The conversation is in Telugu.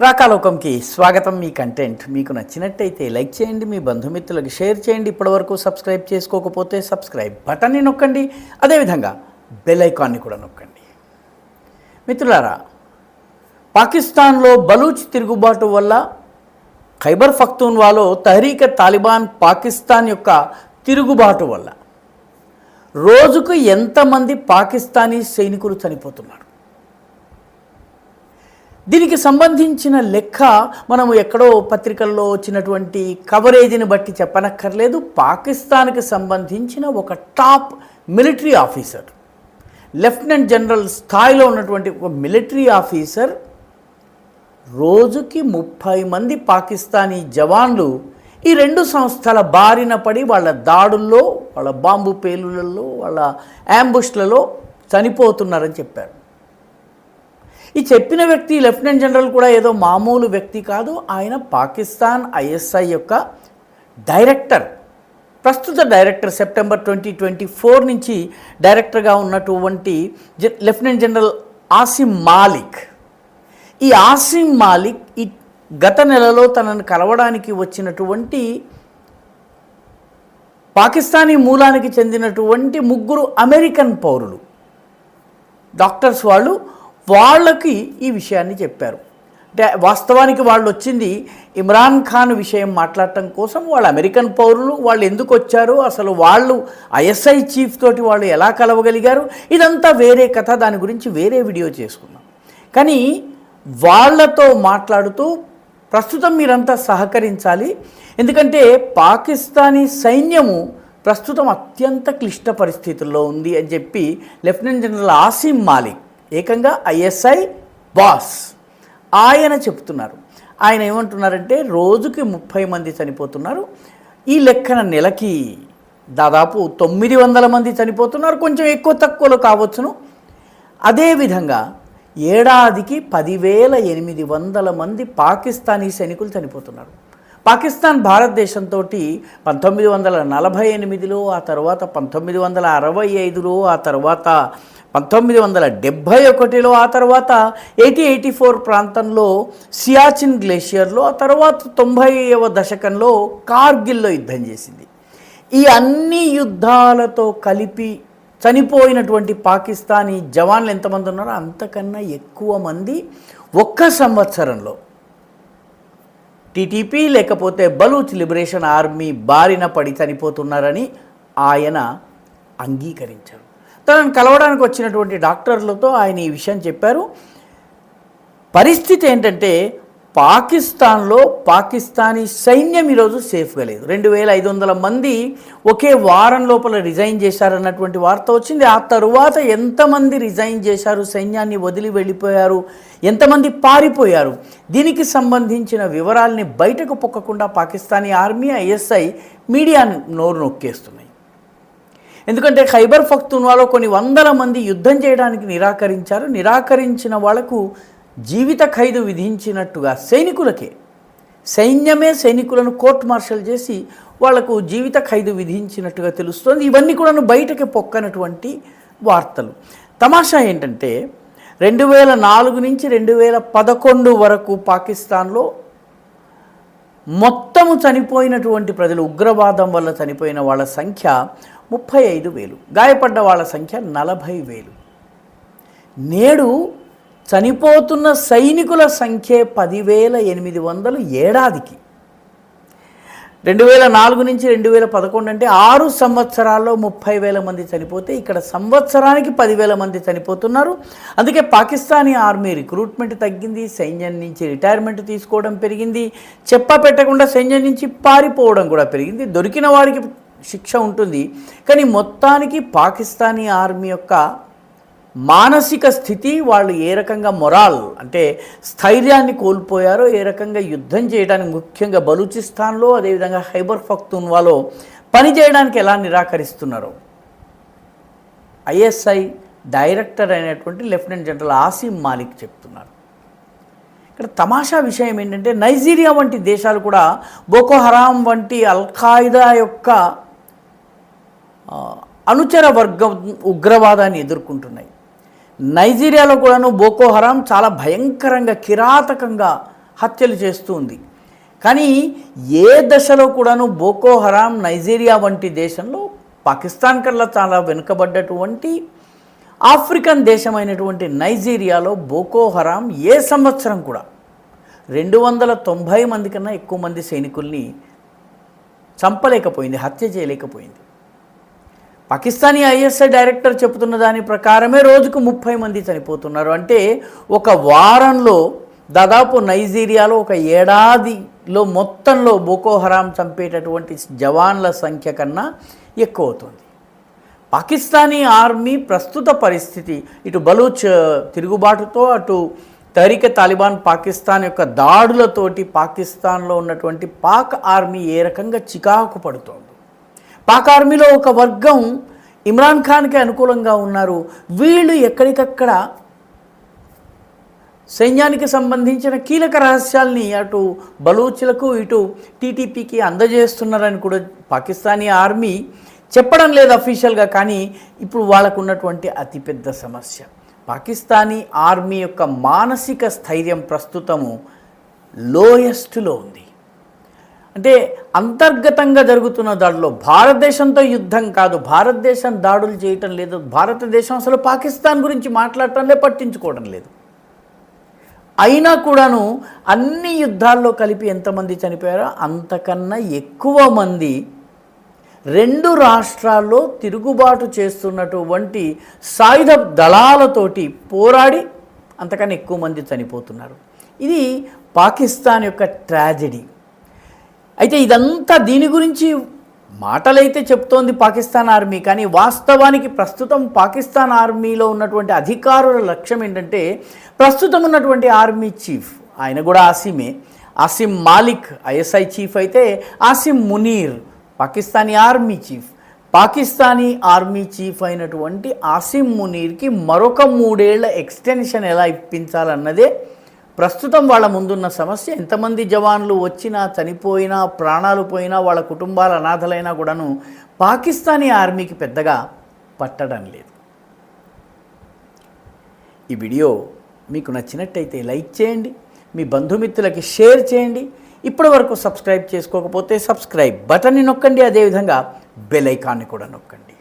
రాకాలోకంకి స్వాగతం. మీ కంటెంట్ మీకు నచ్చినట్టయితే లైక్ చేయండి, మీ బంధుమిత్రులకు షేర్ చేయండి. ఇప్పటివరకు సబ్స్క్రైబ్ చేసుకోకపోతే సబ్స్క్రైబ్ బటన్ని నొక్కండి, అదేవిధంగా బెల్ ఐకాన్ని కూడా నొక్కండి. మిత్రులారా, పాకిస్తాన్లో బలూచ్ తిరుగుబాటు వల్ల ఖైబర్ పఖ్తూన్వాలో తహరీక్ తాలిబాన్ పాకిస్తాన్ యొక్క తిరుగుబాటు వల్ల రోజుకు ఎంతమంది పాకిస్తానీ సైనికులు చనిపోతున్నారు? దీనికి సంబంధించిన లెక్క మనము ఎక్కడో పత్రికల్లో వచ్చినటువంటి కవరేజీని బట్టి చెప్పనక్కర్లేదు. పాకిస్తాన్కి సంబంధించిన ఒక top military officer, lieutenant general స్థాయిలో ఉన్నటువంటి ఒక మిలిటరీ ఆఫీసర్ రోజుకి 30 మంది పాకిస్తానీ జవాన్లు ఈ రెండు సంస్థల బారిన పడి వాళ్ళ దాడుల్లో, వాళ్ళ బాంబు పేలుళ్లలో, వాళ్ళ యాంబుష్లలో చనిపోతున్నారని చెప్పారు. ఈ చెప్పిన వ్యక్తి లెఫ్టినెంట్ జనరల్ కూడా ఏదో మామూలు వ్యక్తి కాదు. ఆయన పాకిస్తాన్ ఐఎస్ఐ యొక్క డైరెక్టర్, ప్రస్తుత డైరెక్టర్. సెప్టెంబర్ 2024 నుంచి డైరెక్టర్గా ఉన్నటువంటి లెఫ్టినెంట్ జనరల్ ఆసిమ్ మాలిక్. ఈ ఆసిమ్ మాలిక్ ఈ గత నెలలో తనను కలవడానికి వచ్చినటువంటి పాకిస్తానీ మూలానికి చెందినటువంటి 3 అమెరికన్ పౌరులు, డాక్టర్స్, వాళ్ళకి ఈ విషయాన్ని చెప్పారు. అంటే వాస్తవానికి వాళ్ళు వచ్చింది ఇమ్రాన్ ఖాన్ విషయం మాట్లాడటం కోసం. వాళ్ళు అమెరికన్ పౌరులు, వాళ్ళు ఎందుకు వచ్చారు, అసలు వాళ్ళు ఐఎస్ఐ చీఫ్ తోటి వాళ్ళు ఎలా కలవగలిగారు, ఇదంతా వేరే కథ. దాని గురించి వేరే వీడియో చేసుకున్నాం. కానీ వాళ్ళతో మాట్లాడుతూ ప్రస్తుతం మీరంతా సహకరించాలి, ఎందుకంటే పాకిస్తానీ సైన్యము ప్రస్తుతం అత్యంత క్లిష్ట పరిస్థితుల్లో ఉంది అని చెప్పి లెఫ్టినెంట్ జనరల్ ఆసిమ్ మాలిక్, ఏకంగా ఐఎస్ఐ బాస్, ఆయన చెప్తున్నారు. ఆయన ఏమంటున్నారంటే రోజుకి 30 మంది చనిపోతున్నారు. ఈ లెక్కన నెలకి దాదాపు 900 మంది చనిపోతున్నారు. కొంచెం ఎక్కువ తక్కువలో కావచ్చును. అదేవిధంగా ఏడాదికి 10,800 మంది పాకిస్తానీ సైనికులు చనిపోతున్నారు. పాకిస్తాన్ భారతదేశంతో 1948లో, ఆ తర్వాత 1965లో, ఆ తర్వాత 1971లో, ఆ తర్వాత 84 ప్రాంతంలో సియాచిన్ గ్లేషియర్లో, ఆ తర్వాత 90వ దశకంలో కార్గిల్లో యుద్ధం చేసింది. ఈ అన్ని యుద్ధాలతో కలిపి చనిపోయినటువంటి పాకిస్తానీ జవాన్లు ఎంతమంది ఉన్నారో అంతకన్నా ఎక్కువ మంది ఒక్క సంవత్సరంలో టీటీపీ లేకపోతే బలూచ్ లిబరేషన్ ఆర్మీ బారిన పడి చనిపోతున్నారని ఆయన అంగీకరించారు. తనను కలవడానికి వచ్చినటువంటి డాక్టర్లతో ఆయన ఈ విషయం చెప్పారు. పరిస్థితి ఏంటంటే పాకిస్తాన్లో పాకిస్తానీ సైన్యం ఈరోజు సేఫ్గా లేదు. 2,500 మంది ఒకే వారం లోపల రిజైన్ చేశారన్నటువంటి వార్త వచ్చింది. ఆ తరువాత ఎంతమంది రిజైన్ చేశారు, సైన్యాన్ని వదిలి వెళ్ళిపోయారు, ఎంతమంది పారిపోయారు, దీనికి సంబంధించిన వివరాల్ని బయటకు పొక్కకుండా పాకిస్తానీ ఆర్మీ, ఐఎస్ఐ మీడియా నోరు నొక్కేస్తున్నాయి. ఎందుకంటే ఖైబర్ పఖ్తూన్వాలో కొన్ని 100 మంది యుద్ధం చేయడానికి నిరాకరించారు. నిరాకరించిన వాళ్లకు జీవిత ఖైదు విధించినట్టుగా సైన్యమే సైనికులను కోర్ట్ మార్షల్ చేసి వాళ్లకు జీవిత ఖైదు విధించినట్టుగా తెలుస్తోంది. ఇవన్నీ కూడా బయటకి పొక్కనటువంటి వార్తలు. తమాషా ఏంటంటే 2004 నుంచి 2011 వరకు పాకిస్తాన్లో మొత్తము చనిపోయినటువంటి ప్రజలు, ఉగ్రవాదం వల్ల చనిపోయిన వాళ్ళ సంఖ్య 35,000, గాయపడ్డ వాళ్ళ సంఖ్య 40,000. నేడు చనిపోతున్న సైనికుల సంఖ్య 10,800 ఏడాదికి. 2004 నుంచి 2011 అంటే 6 సంవత్సరాల్లో 30,000 మంది చనిపోతే ఇక్కడ సంవత్సరానికి 10,000 మంది చనిపోతున్నారు. అందుకే పాకిస్తానీ ఆర్మీ రిక్రూట్మెంట్ తగ్గింది, సైన్యం నుంచి రిటైర్మెంట్ తీసుకోవడం పెరిగింది, చెప్పా పెట్టకుండా సైన్యం నుంచి పారిపోవడం కూడా పెరిగింది. దొరికిన వారికి శిక్ష ఉంటుంది. కానీ మొత్తానికి పాకిస్తానీ ఆర్మీ యొక్క మానసిక స్థితి, వాళ్ళు ఏ రకంగా మొరాల్ అంటే స్థైర్యాన్ని కోల్పోయారో, ఏ రకంగా యుద్ధం చేయడానికి, ముఖ్యంగా బలూచిస్తాన్లో, అదేవిధంగా ఖైబర్ పఖ్తూన్వాలో పనిచేయడానికి ఎలా నిరాకరిస్తున్నారో ఐఎస్ఐ డైరెక్టర్ అయినటువంటి లెఫ్టినెంట్ జనరల్ ఆసిమ్ మాలిక్ చెప్తున్నారు. ఇక్కడ తమాషా విషయం ఏంటంటే నైజీరియా వంటి దేశాలు కూడా బోకో హరాం వంటి అల్ఖాయిదా యొక్క అనుచర వర్గం ఉగ్రవాదాన్ని ఎదుర్కొంటున్నాయి. నైజీరియాలో కూడాను బోకో హరాం చాలా భయంకరంగా, కిరాతకంగా హత్యలు చేస్తూ ఉంది. కానీ ఏ దశలో కూడాను బోకో హరాం నైజీరియా వంటి దేశంలో పాకిస్తాన్ కల్లా చాలా వెనుకబడ్డటువంటి ఆఫ్రికన్ దేశమైనటువంటి నైజీరియాలో బోకో హరాం ఏ సంవత్సరం కూడా 290 మంది కన్నా ఎక్కువ మంది సైనికుల్ని చంపలేకపోయింది, హత్య చేయలేకపోయింది. పాకిస్తానీ ఐఎస్ఐ డైరెక్టర్ చెబుతున్న దాని ప్రకారమే రోజుకు 30 మంది చనిపోతున్నారు. అంటే ఒక వారంలో దాదాపు నైజీరియాలో ఒక ఏడాదిలో మొత్తంలో బోకో హరాం చంపేటటువంటి జవాన్ల సంఖ్య కన్నా ఎక్కువ అవుతుంది. పాకిస్తానీ ఆర్మీ ప్రస్తుత పరిస్థితి ఇటు బలూచ్ తిరుగుబాటుతో అటు తహరీకే తాలిబాన్ పాకిస్తాన్ యొక్క దాడులతోటి పాకిస్తాన్లో ఉన్నటువంటి పాక్ ఆర్మీ ఏ రకంగా చికాకు పడుతోంది. పాక్ ఆర్మీలో ఒక వర్గం ఇమ్రాన్ ఖాన్కి అనుకూలంగా ఉన్నారు. వీళ్ళు ఎక్కడికక్కడ సైన్యానికి సంబంధించిన కీలక రహస్యాల్ని అటు బలూచ్లకు ఇటు టీటీపీకి అందజేస్తున్నారని కూడా పాకిస్తానీ ఆర్మీ చెప్పడం లేదు అఫీషియల్గా. కానీ ఇప్పుడు వాళ్ళకు ఉన్నటువంటి అతిపెద్ద సమస్య పాకిస్తానీ ఆర్మీ యొక్క మానసిక స్థైర్యం ప్రస్తుతము లోయెస్ట్లో ఉంది. అంటే అంతర్గతంగా జరుగుతున్న దాడుల్లో భారతదేశంతో యుద్ధం కాదు, భారతదేశం దాడులు చేయటం లేదు, భారతదేశం అసలు పాకిస్తాన్ గురించి మాట్లాడటం లేదు, పట్టించుకోవడం లేదు. అయినా కూడాను అన్ని యుద్ధాల్లో కలిపి ఎంతమంది చనిపోయారో అంతకన్నా ఎక్కువ మంది 2 రాష్ట్రాల్లో తిరుగుబాటు చేస్తున్నటువంటి సాయుధ దళాలతోటి పోరాడి అంతకన్నా ఎక్కువ మంది చనిపోతున్నారు. ఇది పాకిస్తాన్ యొక్క ట్రాజెడీ. అయితే ఇదంతా దీని గురించి మాటలైతే చెప్తోంది పాకిస్తాన్ ఆర్మీ, కానీ వాస్తవానికి ప్రస్తుతం పాకిస్తాన్ ఆర్మీలో ఉన్నటువంటి అధికారుల లక్ష్యం ఏంటంటే, ప్రస్తుతం ఉన్నటువంటి ఆర్మీ చీఫ్ ఆయన కూడా ఆసిమే, ఆసిమ్ మాలిక్ ఐఎస్ఐ చీఫ్ అయితే Asim Munir Pakistani army chief. Pakistani army chief అయినటువంటి ఆసిమ్ మునీర్కి మరొక 3 ఏళ్ల ఎక్స్టెన్షన్ ఎలా ఇప్పించాలన్నదే ప్రస్తుతం వాళ్ళ ముందున్న సమస్య. ఎంతమంది జవాన్లు వచ్చినా చనిపోయినా ప్రాణాలు పోయినా వాళ్ళ కుటుంబాల అనాథలైనా కూడాను పాకిస్తానీ ఆర్మీకి పెద్దగా పట్టడం లేదు. ఈ వీడియో మీకు నచ్చినట్టయితే లైక్ చేయండి, మీ బంధుమిత్రులకి షేర్ చేయండి. ఇప్పటి వరకు సబ్స్క్రైబ్ చేసుకోకపోతే సబ్స్క్రైబ్ బటన్ని నొక్కండి, అదేవిధంగా బెల్ ఐకాన్ని కూడా నొక్కండి.